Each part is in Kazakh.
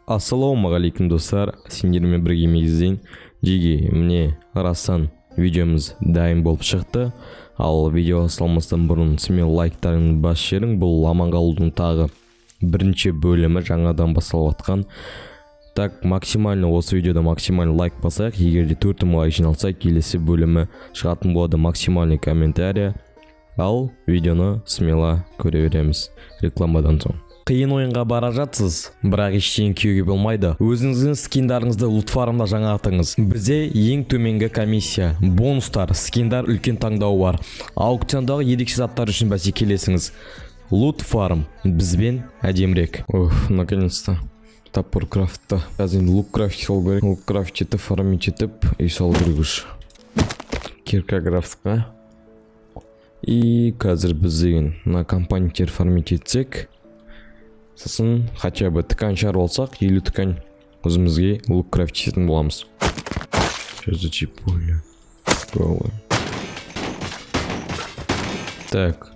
Ассалаумағалейкум достар, сендермен бірге мегізден жеге міне рассан видеомыз дайын болып шықты. Ал видео салмастан бұрын смен лайктарыңды бас жерің, бұл аман қалудың тағы бірінші бөлімі жаңадан басталып жатқан. Так, максимально осы видеода максимально лайк басайық. Егер де 4000 лайк жиналса, келесі бөлімі шығатын болады максимальный комментарий. Ал видеоны смело көре береміз рекламадан соң. Қиын ойынға бара жатсыз, бірақ ештеңе киюге болмайды. Өзіңіздің скиндарыңызды лут фармда жаңартыңыз. Бізде ең төменгі комиссия, бонустар, скиндар үлкен таңдау бар. Аукциондағы ерекше заттар үшін бәсекелесіңіз. Лут фарм бізбен әдемірек. Наконец-то топор крафтта. Қазір лук крафт сол керек. Лук крафт етіп, фармит етіп, үй сол жүргіш. Кирка крафтқа. И қазір біз деген на компанитер фармит етсек, сосын хотя бы ткань шығарып алсақ, 50 ткань өзімізге лук крафт ететін боламыз. Что за чипуля? Так,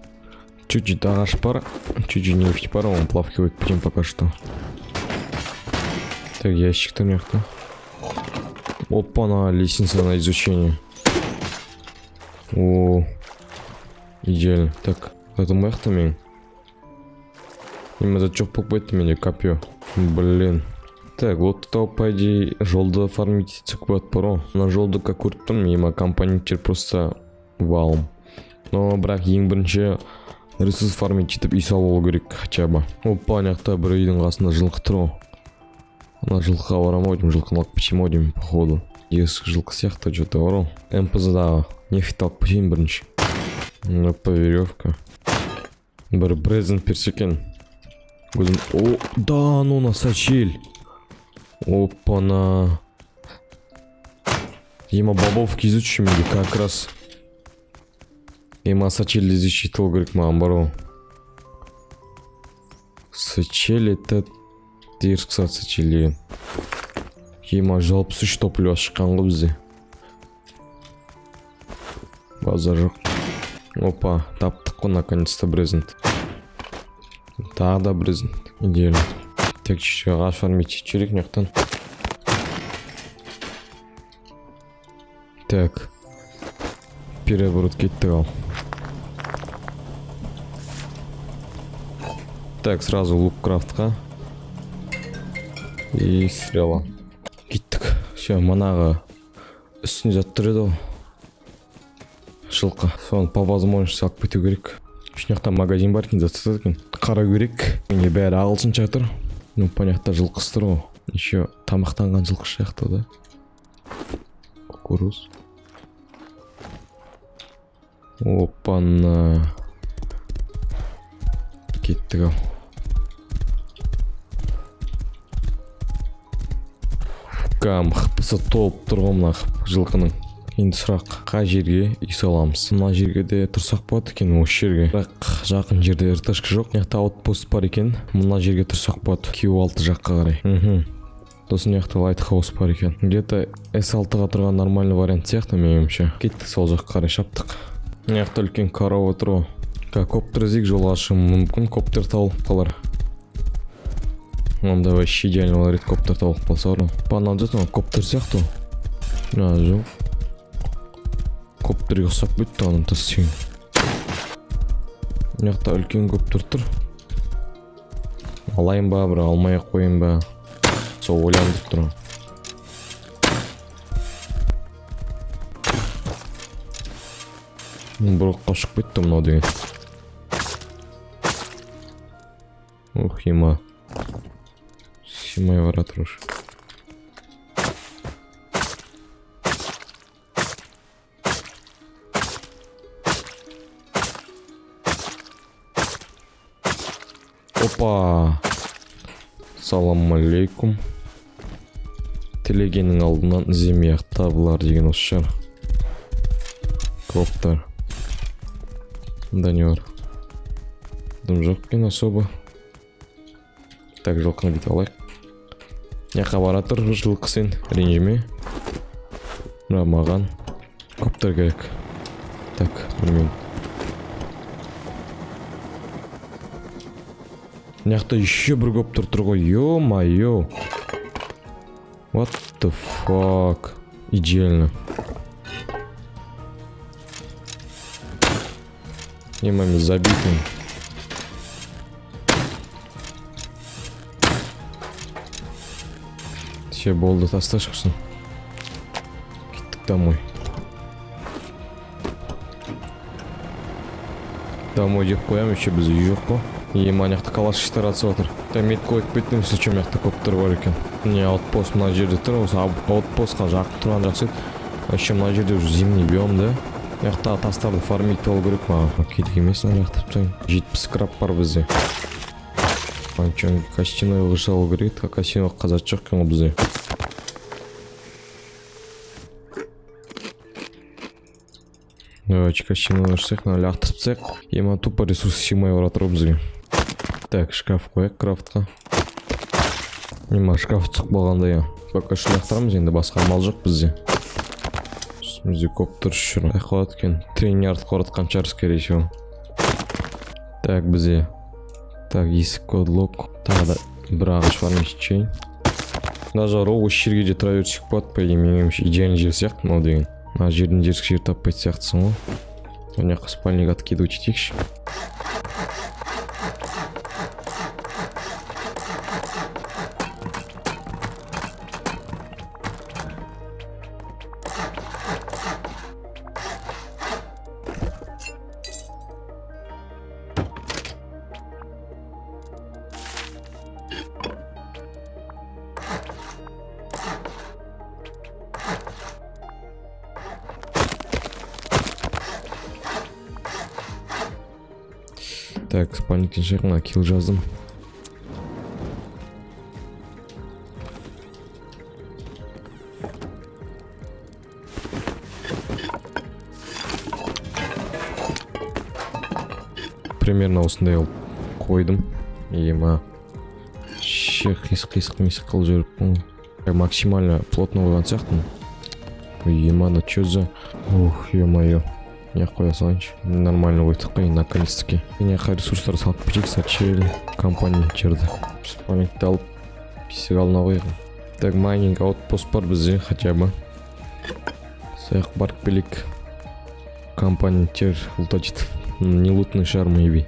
чуть-чуть ағаш бар, чуть-чуть нефть бар, он плавки өтпеймін пока что. Так, ящиктер мекті. Опа-на, лестница на изучение. О, идеально. Так, это маяқты мен. Именно жоқ болып кетті менде копье. Блин. Так, вот то по идее жолды фармить етсек болады бар. На жолды как көріп тұрмын, ема компоненттер просто валым. Но бірақ ең бірінші ресурс фармить етіп үй салу керек хотя бы. Опа, аяқта бір үйдің қасында жылқы тұр. Ана жылқыға барам ойдым, жылқыны алып пішем ойдым походу. Ескі жылқы сияқты что-то бар. МПЗ-дағы нефть алып пішем бірінші. Опа, веревка. Бір брезент персекен. О, да, ну на сачель. Опа-на. Ема бобовки изучим или как раз. Ема сачель изучител, говорит, мам, бару. Сачель это... Дерзк сачели. Ема жалпы сүш топлю ашыққан ғой бізде. Базар жоқ. Опа, таптық қой наконец-то брезент. Тағы да брезент. Идеально. Так, еще ағаш фармить керек мектен. Так. Переворот кеттік ал. Так, сразу лук крафтқа. И стрела. Кеттік. Все, манағы үстін жаттыр еді ол. Жылқы. Соны по возможности алып кету керек. Үшінекта магазин бар екен, заттатады екен. Қара керек. Менде бәрі ағылшынша тұр. Ну, понятно, жылқысы тұр ғой. Еще тамақтанған жылқы сияқты да. Кукуруз. Опа-на. Кеттік ау. Кам қыпысы толып тұр ғой мына жылқының. Енді сұрақ, қай жерге үй саламыз? Мына жерге де тұрсақ болады екен, осы жерге. Бірақ жақын жерде РТшка жоқ. Яқта аутпост бар екен. Мына жерге тұрсақ болады. Q6 жаққа қарай. Досын яқта лайтхаус бар екен. Где-то S6-ға тұрған нормальный вариант сияқты меніңше. Кеттік сол жаққа қарай шаптық. Яқта үлкен корова тұр ғой. Коптер іздейік, жол ашуым мүмкін. Коптер тауып қалар. Онда вообще идеально олар коптер тауып қалса ұры. Банан жатын коптер сияқты. Жоқ. Kopterге ұқсап кетті оның тасыйын. Яқта үлкен коптер тұр. Алайын ба, бір алмай қойын ба. Сол ойландып тұр. Бір қашып кетті мұнау деген. Ух, ема. Симай бара тұрыш. Опа! Салам алейкум. Телегенің алдынан іздемей-ақ табылар деген осы шығар. Коптер. Да не бар. Дым жоқ екен особо. Так, жылқыны бет алайық. Яқа бара тұр жылқы сен, ренжіме. Маған коптер керек. Так, білмеймін. Мына жакта еще бір көп тұр ғой. Ё-моё. What the fuck? Идеально. Немами забитым. Все, болды, тасташықсың. Кеттік домой. Домой деп қоям, еще біз үй жоқ қой. Маяқты калашиштер атысып отыр. Меткі қойып кеттім, сөйтсе маяқты коптер бар екен. Не, аутпост мына жерде тұр, осы аутпостқа жақын тұрған жақсы еді. Вообще мына жерде уже зимний биом, да? Маяқтағы тастарды фармить болу керек маған. Керек емес мына жақты тұрсаң. 70 краб бар бізде. Анчон костяной жасалу керек, костяной қазат жоқ екен ғой бізде. Давайте костяной жасайық, лақтырып тастайық. Ема тупо ресурсы симай баратыр бізге. Так, шкаф қояйық крафтқа. Нема шкаф тұқ болғанда я. Пока шу лақтырамыз, енді басқа амал жоқ бізде. Бізде көп тұр шыр. Қоят екен. Тренерді қоратқан шығарыз керек шоу. Так, бізде. Так, есік кодлок. Тағы да бір ағаш фармить етшейін. Даже роу осы жерге де тұра берсек болады, по идее, идеальный жер сияқты мынау деген. Мына жердің жерсік жер таппайды сияқтысың ғой. Мына жаққа спальник откидывать етейікші. Так, спальниктен шығыңа килл жаздым. Примерно осындай алып қойдым. Ема қисық қыл жүріп. Максимально плотно қойған сияқтымын. Ема, да чё за... Ух, ё-моё. Не қоя салайыншы. Нормально қойдық қой, наконец-таки. Неқа ресурстар салып кетейік, сачел компоненттерді. Спальникті алып писек алына қойған. Так, майнинг аутпост бар бізде, хотя бы. Саяқ барып келек. Компоненттер ұлтачыды. Не лутный шар maybe.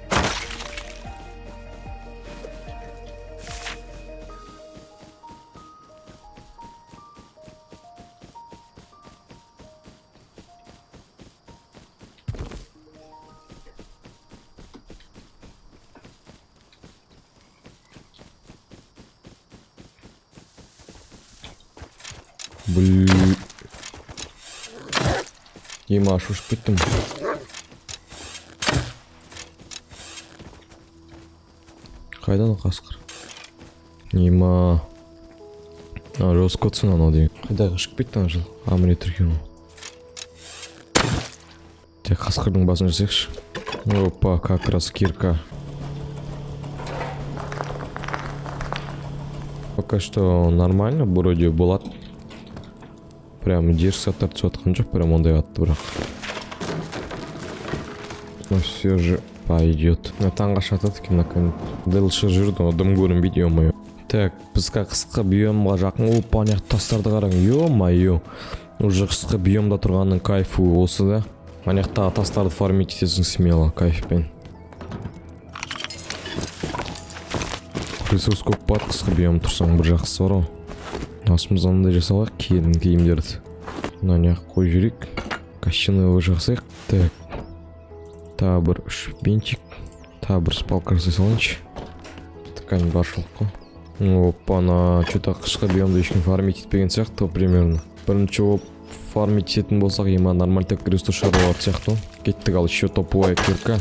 Блин. Ема, шушып кеттім. Қайдан қасқыр? Ема. Роскотсын анау деген. Қайдағы шықып кетті ана жыл. Амре түркен. Тек қасқырдың басын жасайықшы. Опа, как раз кирка. Пока что нормально, вроде болады. Прям держится торцу отқан жоқ, прям ондай атты бірақ. Но все же пойдет. Таңға шатады екен наконец. Дылшы жүрді, дым көрінбейді, ё-моё. Так, бізге қысқы биомға жақын. Опа, аяқ тастарды қараң, ё-моё. Уже қысқы биомда тұрғанның кайфы осы да. Аяқтағы тастарды фармить етесің смело, кайфпен. Ресурс көп бар, қысқы биом тұрсаң бір жақсы бар. Асымыздан да жасалайық киетін киімдерді. Мына неғып қой жүрек. Костяной жасайық. Так. Тағы бір 3 бенчик. Тағы бір спалка жасай салайыншы. Ткань баршылық қой. Опа, ана что-то қысқы биомды ешкім фармить етпеген сияқты примерно. Бірінші оп фармить ететін болсақ, ема нормаль так ресурс шаруалар сияқты. Кеттік, ал еще топовая кирка.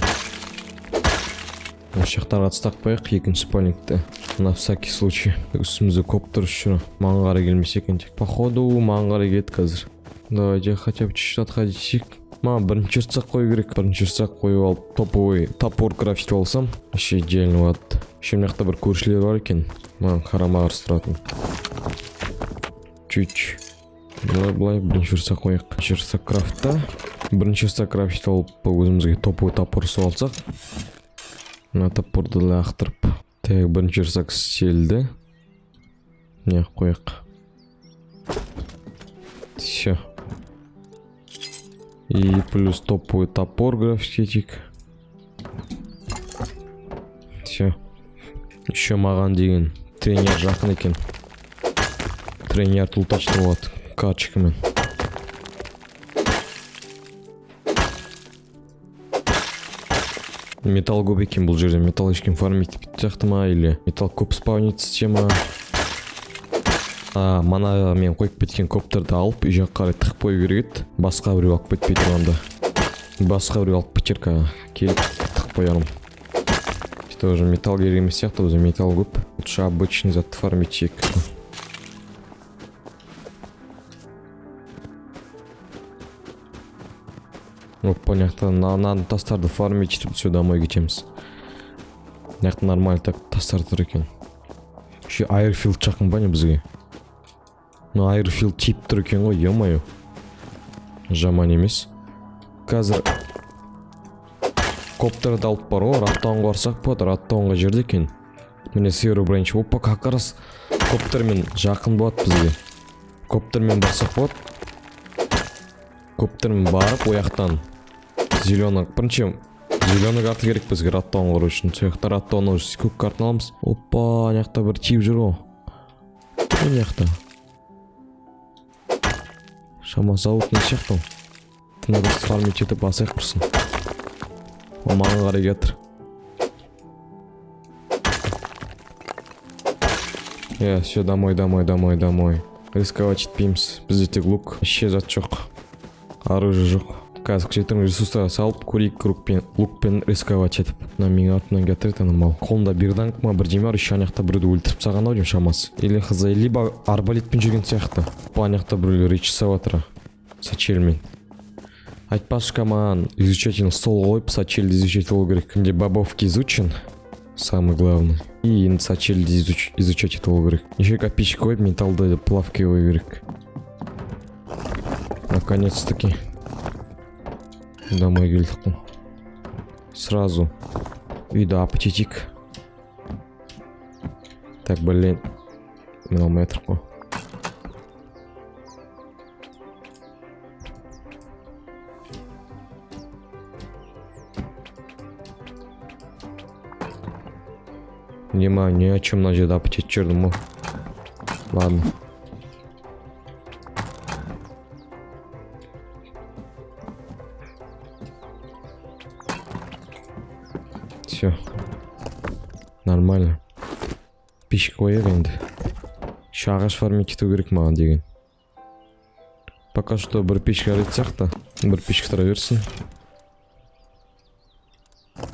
Осы жақтарға атыстақпайық, екінші спальникті. На всякий случай. Үстімізде көп тұр үшін. Маған қарай келмес екен тек. Походу, маған қарай кет қазір. Давайте хотя бы чуть-чуть отходить. Маған бірінші рюкзак қою керек. Бірінші рюкзак қойып алып, топовый топор крафтить алсам, вообще идеально болады. Еще мына жақта бір көршілер бар екен. Маған қарама қарсы тұратын. Чуть. Былай, бірінші рюкзак қояйық. Бірінші рюкзак крафтта. Бірінші рюкзак крафтить алып, өзімізге топовый топор алсақ. Мына топорды лақтырып. Так, бірінші жасақ істелді. Не қояқ. Все. И плюс топовый топор графитик. Все. Еще маған деген тренер жақын екен. Тренер тұлташты болады карточкамен. Металл көп екен бұл жерде. Металл ешкім фармить сияқты ма, или металл көп спаунит система. Мана мен қойып кеткен коптерді алып үй жаққа қарай тығып қою керек еді. Басқа біреу алып кетпей тұрғанда. Басқа біреу алып кетерка келіп тығып қоярым. Что уже металл керек емес сияқты, өзі металл көп. Лучше обычный затты фармить чек. Опа, мынаяқта надо тастарды фармить етіп все домой кетеміз. Мынаяқта нормально так тастар тұр екен. Еще Airfield жақын ба не бізге? Ну, Airfield тип тұр екен ғой, ё-моё. Жаман емес. Қазір коптерді алып бар ғой, Раттауынға барсақ болады, Раттауынға жерде екен. Міне Zero Branch. Опа, как раз коптермен жақын болады бізге. Коптермен барсақ болады. Коптермен барып, ояқтан зеленый, бірінші зеленый карта керек бізге Раттауын құру үшін. Сояқта Раттауын уже көк картын аламыз. Опа, аяқта бір тип жүр ғой. Аяқта. Шама зауыт не сияқты ол. Тыңда біз фармить етіп басайық құрсын. О, маған қарай кетір. Все, домой. Рисковать етпейміз. Бізде тек лук. Еще зат жоқ. Оружие жоқ. Қазір жетім ресурстарға салып, көрейік лукпен рисковать етіп. Менің артынан кетіреді анамал. Қолында бір данк ма, бір демер, еще анаяқта біреуді өлтіріп саған ау деймін шамасы. Или қызай, либо арбалетпен жүрген сияқты. Бұл анаяқта біреулер речісі ватыра. Сачельмен. Айтпашы коман, изучательный стол қойып, сачельді изучать болу керек. Кімде бобовки изучен, самый главный. И енді сачельді изучать болу керек. Еще копейщик қойып, металлды плавки қою керек. Наконец-таки. Домой келдік қой. Сразу үйді аппетитик. Так, блин. Мен алмай атырық қой. Не о чем на жерде аппетит жүрдім ғой. Ладно. Все. Нормально. Пешке қояқ енді. Еще ағаш фармить ету керек маған деген. Пока что бір пешке арайтсақ та. Бір пешке тұра берсін.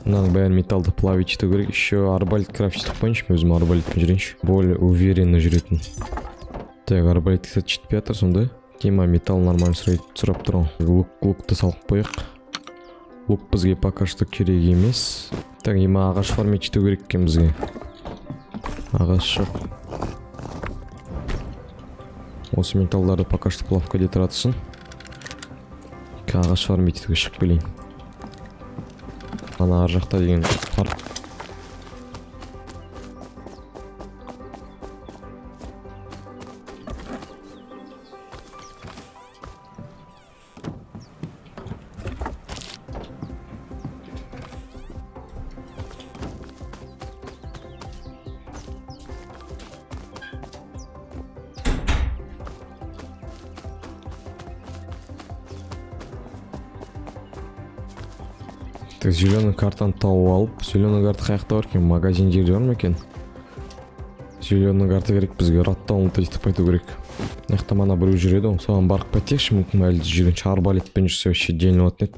Мынаның бәрін металлды плавить ету керек. Еще арбалет крафт етіп қойыншы. Өзім арбалетпен жүрейінші. Более уверенно жүретін. Так, арбалет жетпей жатыр сонда. Тема металл нормально сұрап тұрған. Лукты салып қояқ. Лук бізге пока что керек емес. Так, ема ағаш фармить ету керек екен бізге. Ағаш жоқ. Осы металлдарды пока что плавка де тұратсын. Ағаш фармить етуге шығып келейін. Ана ар жақта деген бар. Так, зеленый картаны тауып алып, зеленый карта қаяқта бар екен, магазин жерде бар ма екен? Зеленый карта керек бізге, Раттауын ұлтайтып қайту керек. Мынаяқта мана біреу жүреді ғой, соған барып қайтайықшы, мүмкін әлі жүргенше арбалетпен жүрсе вообще жеңіл болатын еді.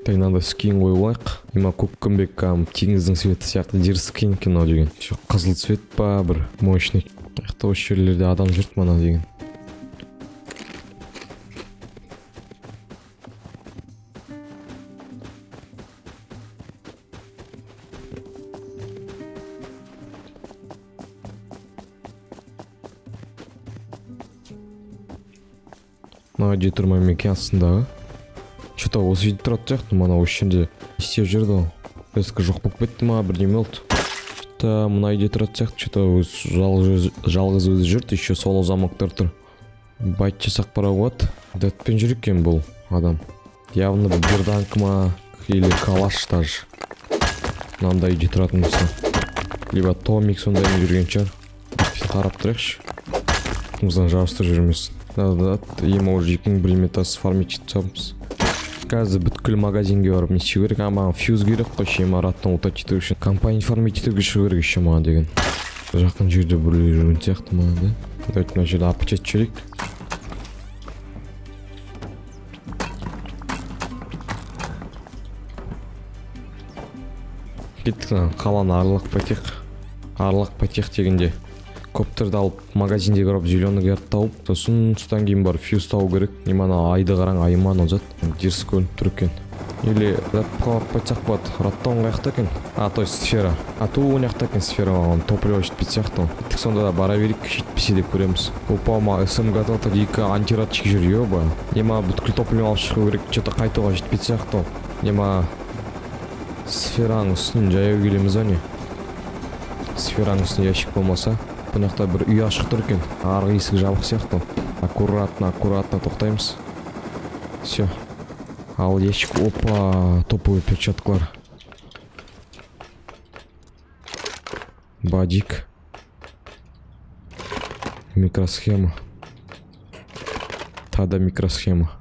Так, надо скин қойып алайық. Ема көккімбек теңіздің светі сияқты жер скин екен ау деген. Қызыл цвет па бір мощный. Мынаяқта осы жерлерде адам жүрді мана деген. Мына де тұрмай мекен астындағы. Что-то осы жерде тұратын сияқты, мана осы жерде істеп жүрді ол. Ескі жоқ болып кетті ма, бірдеме болды. Что-то мына үйде тұратын сияқты, что-то жалғыз өзі жүрді, еще соло замоктар тұр. Байт жасақ бара болады. Дәтпен жүр екен бұл адам. Явно берданк ма или калаш даже. Мынандай үйде тұратын болса. Либо томик сондаймен жүрген шығар. Қарап тұрайықшы. Мұздан жабыстырып жүрміз. Да, ема уже екінің брилметасы фармить етсамыз. Қазір бүткіл магазинге барып не істеу керек, маған фьюз керек қой, имараттан утать ету үшін. Компания фармить етуге шығу керек еще маған деген. Жақын жерде біреулер жүрген сияқты маған, да? Давайте мына жерде апчет жүрейік. Кеттік, қаланы аралақ пайтек дегенде коптерді алып магазинде қарап зеленый тауып, сосын содан кейін бар фьюз тауып керек. Немана айды қараң, айман озат, дерс көлініп тұр екен. Или қауақ пайтсақ болады, раттауын қаяқта екен. То есть сфера. Ту оняқта екен сфера, оған топливо жетпет сияқты. Кеттік, сонда да бара берейік, жетпесе деп көреміз. Опа, ма СМГ-да екі антиратчик жүр, еба. Нема бүткіл топливо алып шығу керек, что-то қайтуға жетпет сияқты. Нема сфераның үстін жаяу келеміз, не? Сфераның үстін ящик болмаса, бұнақта бір үй ашық тұр екен. Арғы есік жабық сияқты. Аккуратно тоқтаймыз. Все. Ал ящик, опа, топовый перчаткалар. Бадик. Микросхема. Тада микросхема.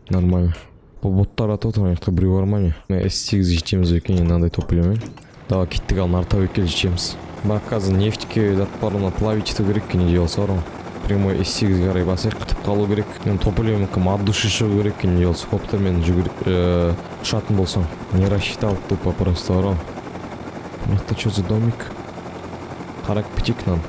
Нормально. Бұл боттар атып отырған жақта біреу бар ма не? S8 жетеміз екен, мынандай топливомен. Давай кеттік, ал Нартәуекке жетеміз. Бірақ қазір нефтіке заттарына плавить ету керек, не делса бар. Прямой S8 қарай басайық, күтіп қалу керек. Топливомен от души шығу керек, не делса. Коптермен ұшатын болсам. Не рассчитал тупо просто бар. Мынақта что за домик? Қарак бітек нам.